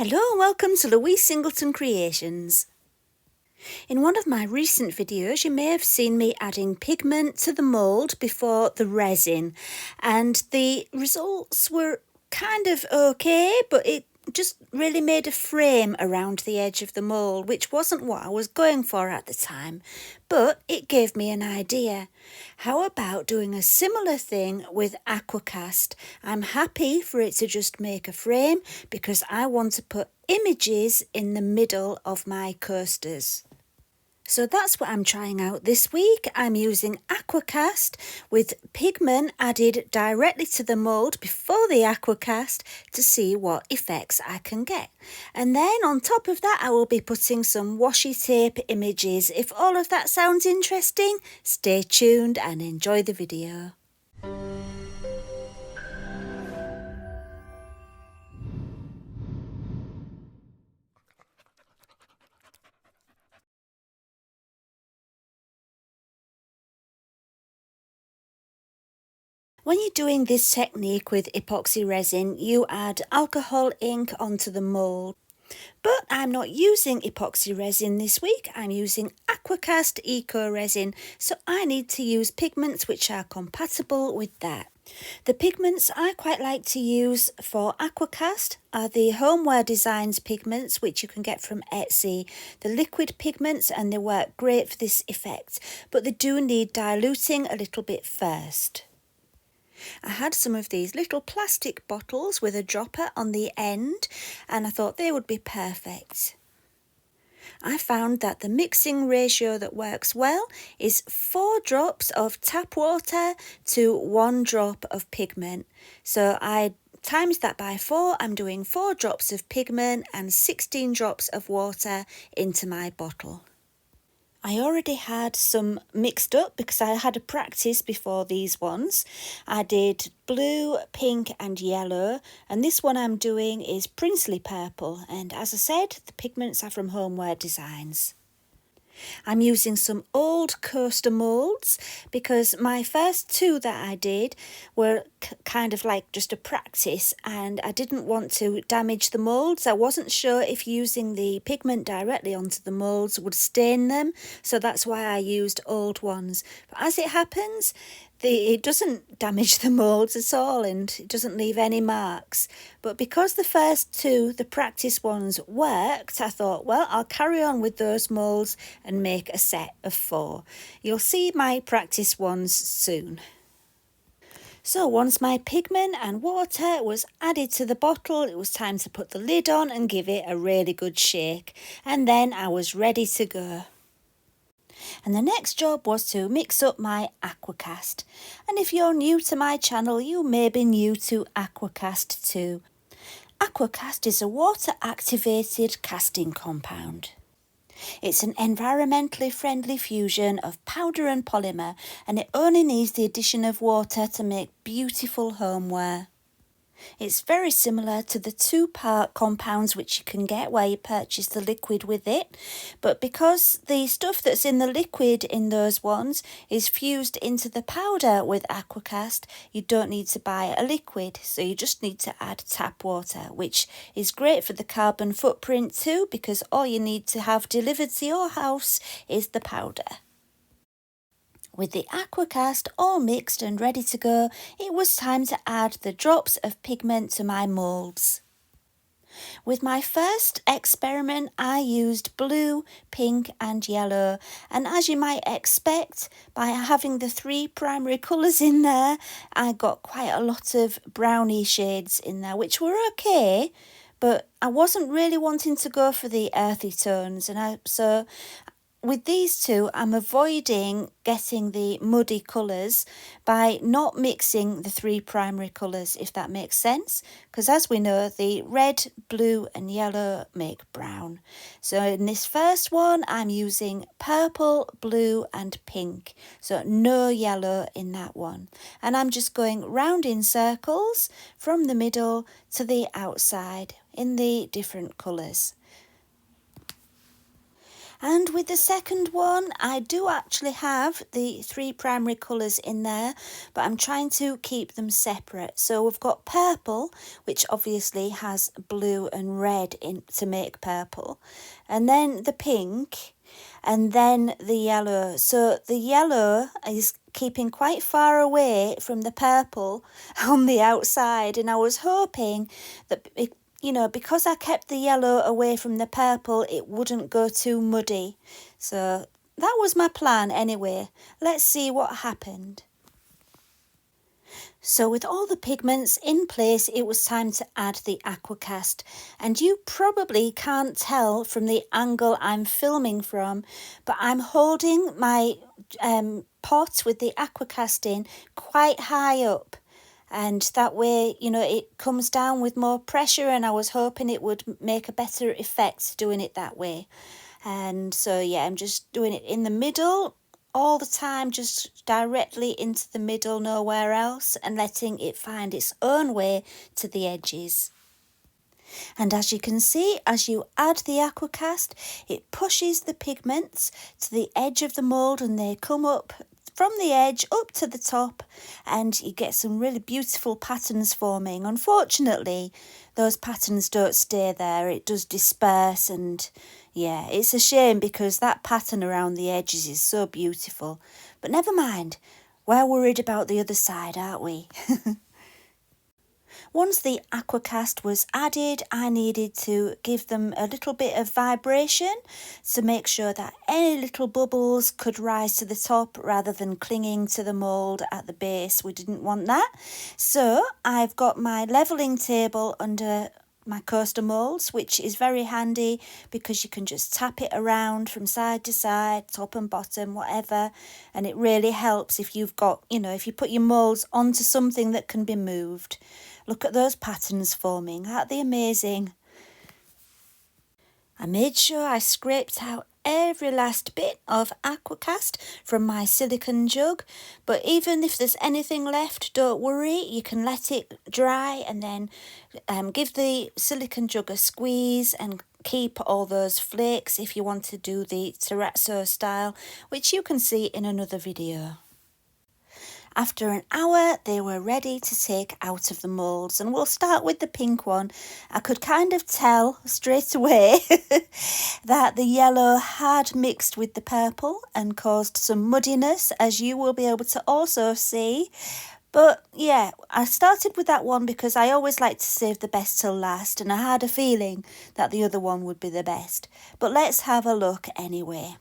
Hello and welcome to Louise Singleton Creations. In one of my recent videos you may have seen me adding pigment to the mould before the resin, and the results were kind of okay, but it just really made a frame around the edge of the mould, which wasn't what I was going for at the time, but it gave me an idea. How about doing a similar thing with Aqua Cast? I'm happy for it to just make a frame because I want to put images in the middle of my coasters. So that's what I'm trying out this week. I'm using Aqua Cast with pigment added directly to the mould before the Aqua Cast to see what effects I can get. And then on top of that I will be putting some washi tape images. If all of that sounds interesting, stay tuned and enjoy the video. When you're doing this technique with epoxy resin, you add alcohol ink onto the mould. But I'm not using epoxy resin this week, I'm using Aquacast Eco Resin, so I need to use pigments which are compatible with that. The pigments I quite like to use for Aquacast are the Homeware Designs pigments, which you can get from Etsy. The liquid pigments, and they work great for this effect, but they do need diluting a little bit first. I had some of these little plastic bottles with a dropper on the end, and I thought they would be perfect. I found that the mixing ratio that works well is 4 drops of tap water to 1 drop of pigment. So I times that by 4, I'm doing 4 drops of pigment and 16 drops of water into my bottle. I already had some mixed up because I had a practice before these ones. I did blue, pink and yellow, and this one I'm doing is Princely Purple, and as I said, the pigments are from Homeware Designs. I'm using some old coaster moulds because my first 2 that I did were kind of like just a practice, and I didn't want to damage the moulds. I wasn't sure if using the pigment directly onto the moulds would stain them, so that's why I used old ones. But as it happens, it doesn't damage the moulds at all, and it doesn't leave any marks. But because the first 2, the practice ones, worked, I thought, well, I'll carry on with those moulds and make a set of 4. You'll see my practice ones soon. So once my pigment and water was added to the bottle, it was time to put the lid on and give it a really good shake. And then I was ready to go. And the next job was to mix up my Aquacast. And if you're new to my channel, you may be new to Aquacast too. Aquacast is a water-activated casting compound. It's an environmentally friendly fusion of powder and polymer, and it only needs the addition of water to make beautiful homeware. It's very similar to the 2-part compounds which you can get where you purchase the liquid with it, but because the stuff that's in the liquid in those ones is fused into the powder with Aquacast, you don't need to buy a liquid, so you just need to add tap water, which is great for the carbon footprint too, because all you need to have delivered to your house is the powder. With the Aquacast all mixed and ready to go, it was time to add the drops of pigment to my moulds. With my first experiment, I used blue, pink and yellow, and as you might expect, by having the 3 primary colours in there, I got quite a lot of browny shades in there, which were okay, but I wasn't really wanting to go for the earthy tones, and so with these 2, I'm avoiding getting the muddy colours by not mixing the 3 primary colours, if that makes sense, because as we know, the red, blue and yellow make brown. So in this first one, I'm using purple, blue and pink, so no yellow in that one. And I'm just going round in circles from the middle to the outside in the different colours. And with the second one, I do actually have the 3 primary colours in there, but I'm trying to keep them separate. So we've got purple, which obviously has blue and red in to make purple, and then the pink, and then the yellow. So the yellow is keeping quite far away from the purple on the outside, and I was hoping that because I kept the yellow away from the purple, it wouldn't go too muddy. So that was my plan anyway. Let's see what happened. So with all the pigments in place, it was time to add the Aqua Cast. And you probably can't tell from the angle I'm filming from, but I'm holding my pot with the Aqua Cast in quite high up. And that way, it comes down with more pressure, and I was hoping it would make a better effect doing it that way. And so, yeah, I'm just doing it in the middle all the time, just directly into the middle, nowhere else, and letting it find its own way to the edges. And as you can see, as you add the Aquacast, it pushes the pigments to the edge of the mould, and they come up from the edge up to the top, and you get some really beautiful patterns forming. Unfortunately, those patterns don't stay there. It does disperse, and yeah, it's a shame because that pattern around the edges is so beautiful. But never mind, we're worried about the other side, aren't we? Once the Aquacast was added, I needed to give them a little bit of vibration to make sure that any little bubbles could rise to the top rather than clinging to the mould at the base. We didn't want that. So I've got my levelling table under my coaster moulds, which is very handy because you can just tap it around from side to side, top and bottom, whatever, and it really helps if you've got, if you put your moulds onto something that can be moved. Look at those patterns forming, aren't they amazing? I made sure I scraped out every last bit of Aquacast from my silicone jug, but even if there's anything left, don't worry, you can let it dry and then give the silicone jug a squeeze and keep all those flakes if you want to do the terrazzo style, which you can see in another video. After an hour, they were ready to take out of the moulds, and we'll start with the pink one. I could kind of tell straight away that the yellow had mixed with the purple and caused some muddiness, as you will be able to also see. But yeah, I started with that one because I always like to save the best till last, and I had a feeling that the other one would be the best. But let's have a look anyway.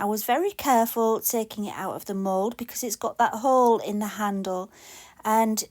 I was very careful taking it out of the mould because it's got that hole in the handle, and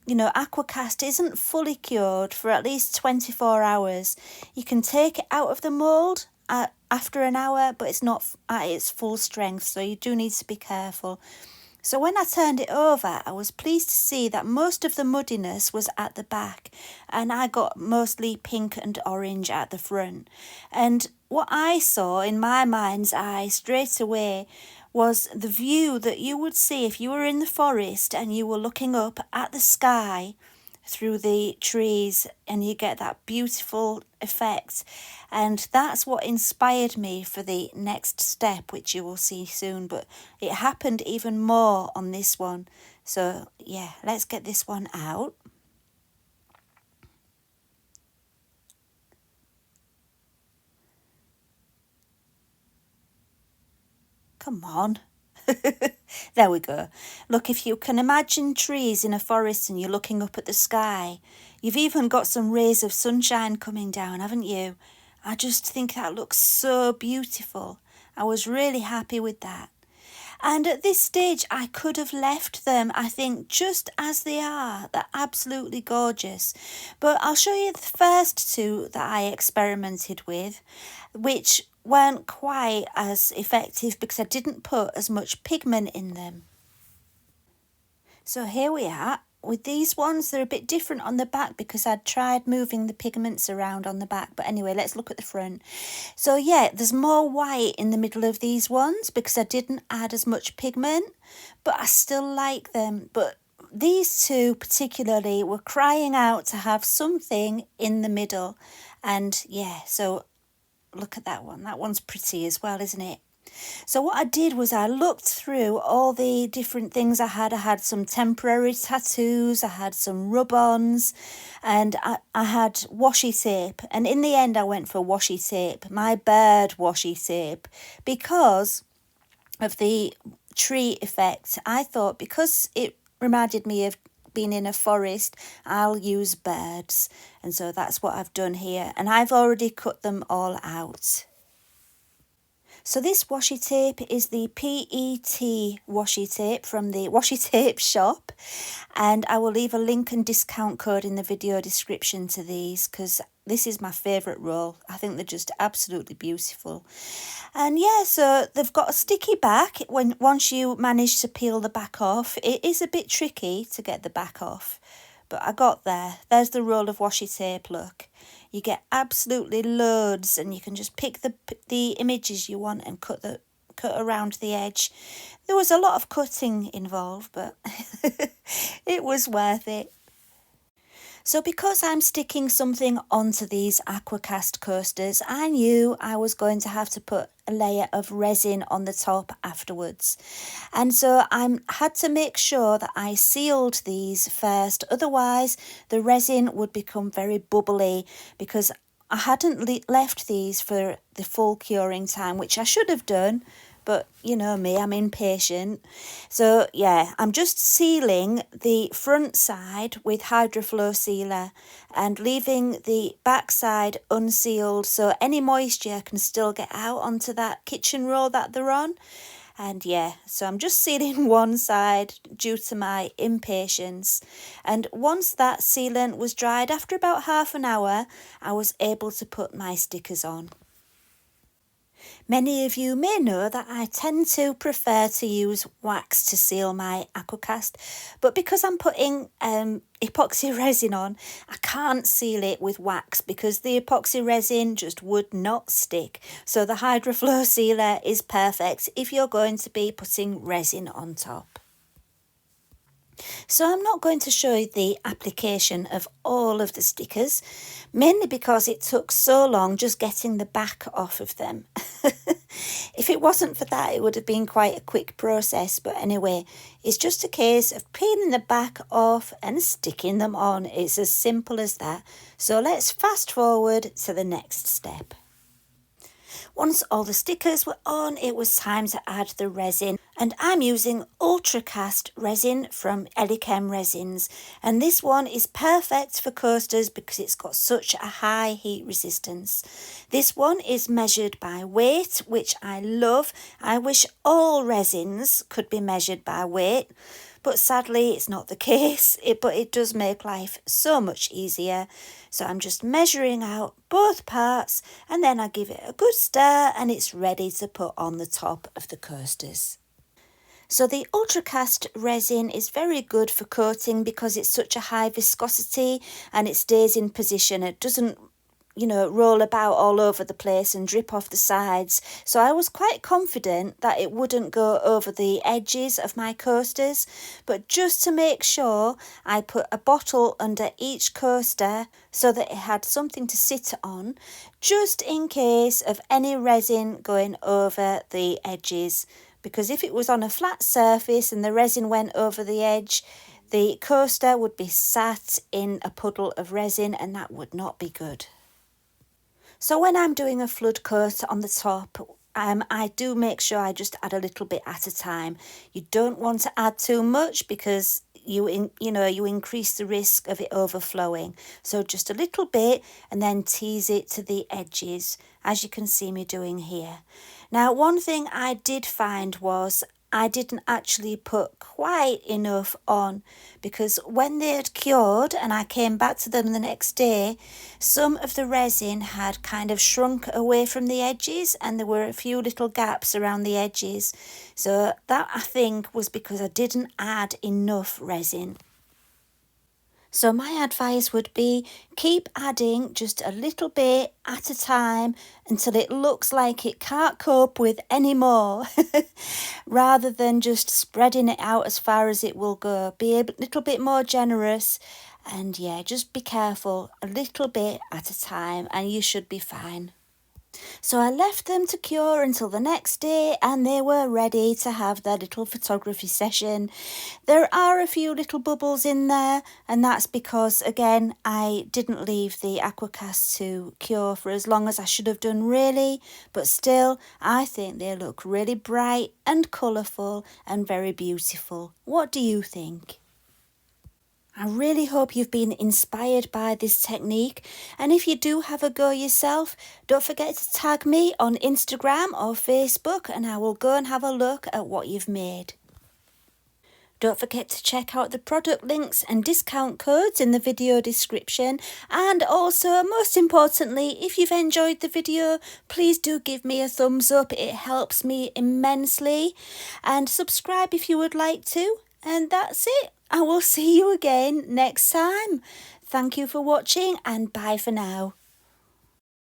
Aquacast isn't fully cured for at least 24 hours. You can take it out of the mould after an hour, but it's not at its full strength, so you do need to be careful. So when I turned it over, I was pleased to see that most of the muddiness was at the back, and I got mostly pink and orange at the front. And what I saw in my mind's eye straight away was the view that you would see if you were in the forest and you were looking up at the sky through the trees, and you get that beautiful effect. And that's what inspired me for the next step, which you will see soon, but it happened even more on this one. So yeah, let's get this one out. Come on. There we go. Look, if you can imagine trees in a forest and you're looking up at the sky, you've even got some rays of sunshine coming down, haven't you? I just think that looks so beautiful. I was really happy with that. And at this stage, I could have left them, I think, just as they are. They're absolutely gorgeous. But I'll show you the first two that I experimented with, which weren't quite as effective because I didn't put as much pigment in them. So here we are. With these ones, they're a bit different on the back because I'd tried moving the pigments around on the back. But anyway, let's look at the front. So yeah, there's more white in the middle of these ones because I didn't add as much pigment, but I still like them. But these two particularly were crying out to have something in the middle. And yeah, so look at that one. That one's pretty as well, isn't it? So what I did was I looked through all the different things I had. I had some temporary tattoos, I had some rub-ons, and I had washi tape. And in the end, I went for washi tape, my bird washi tape, because of the tree effect. I thought because it reminded me of being in a forest, I'll use birds. And so that's what I've done here. And I've already cut them all out. So this washi tape is the PET washi tape from the washi tape shop, and I will leave a link and discount code in the video description to these because this is my favourite roll. I think they're just absolutely beautiful. And yeah, so they've got a sticky back. Once you manage to peel the back off, it is a bit tricky to get the back off, but I got there. There's the roll of washi tape, look. You get absolutely loads, and you can just pick the images you want and cut around the edge. There was a lot of cutting involved, but it was worth it. So because I'm sticking something onto these Aquacast coasters, I knew I was going to have to put a layer of resin on the top afterwards. And so I had to make sure that I sealed these first, otherwise the resin would become very bubbly because I hadn't left these for the full curing time, which I should have done. But you know me, I'm impatient. So yeah, I'm just sealing the front side with hydroflow sealer and leaving the back side unsealed so any moisture can still get out onto that kitchen roll that they're on. And yeah, so I'm just sealing one side due to my impatience. And once that sealant was dried, after about half an hour, I was able to put my stickers on. Many of you may know that I tend to prefer to use wax to seal my aquacast, but because I'm putting epoxy resin on, I can't seal it with wax because the epoxy resin just would not stick. So the hydroflow sealer is perfect if you're going to be putting resin on top. So I'm not going to show you the application of all of the stickers, mainly because it took so long just getting the back off of them. If it wasn't for that, it would have been quite a quick process. But anyway, it's just a case of peeling the back off and sticking them on. It's as simple as that. So let's fast forward to the next step. Once all the stickers were on, it was time to add the resin. And I'm using Ultracast resin from Elichem Resins. And this one is perfect for coasters because it's got such a high heat resistance. This one is measured by weight, which I love. I wish all resins could be measured by weight. But sadly, it's not the case, but it does make life so much easier. So I'm just measuring out both parts and then I give it a good stir and it's ready to put on the top of the coasters. So the Ultracast resin is very good for coating because it's such a high viscosity and it stays in position. It doesn't roll about all over the place and drip off the sides. So I was quite confident that it wouldn't go over the edges of my coasters. But just to make sure, I put a bottle under each coaster so that it had something to sit on, just in case of any resin going over the edges. Because if it was on a flat surface and the resin went over the edge, the coaster would be sat in a puddle of resin and that would not be good. So when I'm doing a flood coat on the top, I do make sure I just add a little bit at a time. You don't want to add too much because you increase the risk of it overflowing. So just a little bit and then tease it to the edges, as you can see me doing here. Now, one thing I did find was I didn't actually put quite enough on because when they had cured and I came back to them the next day, some of the resin had kind of shrunk away from the edges and there were a few little gaps around the edges. So that, I think, was because I didn't add enough resin. So my advice would be keep adding just a little bit at a time until it looks like it can't cope with any more rather than just spreading it out as far as it will go. Be a little bit more generous and yeah, just be careful, a little bit at a time and you should be fine. So I left them to cure until the next day and they were ready to have their little photography session. There are a few little bubbles in there, and that's because, again, I didn't leave the aquacast to cure for as long as I should have done, really, but still, I think they look really bright and colourful and very beautiful. What do you think? I really hope you've been inspired by this technique, and if you do have a go yourself, don't forget to tag me on Instagram or Facebook and I will go and have a look at what you've made. Don't forget to check out the product links and discount codes in the video description, and also, most importantly, if you've enjoyed the video, please do give me a thumbs up, it helps me immensely, and subscribe if you would like to, and that's it. I will see you again next time. Thank you for watching and bye for now.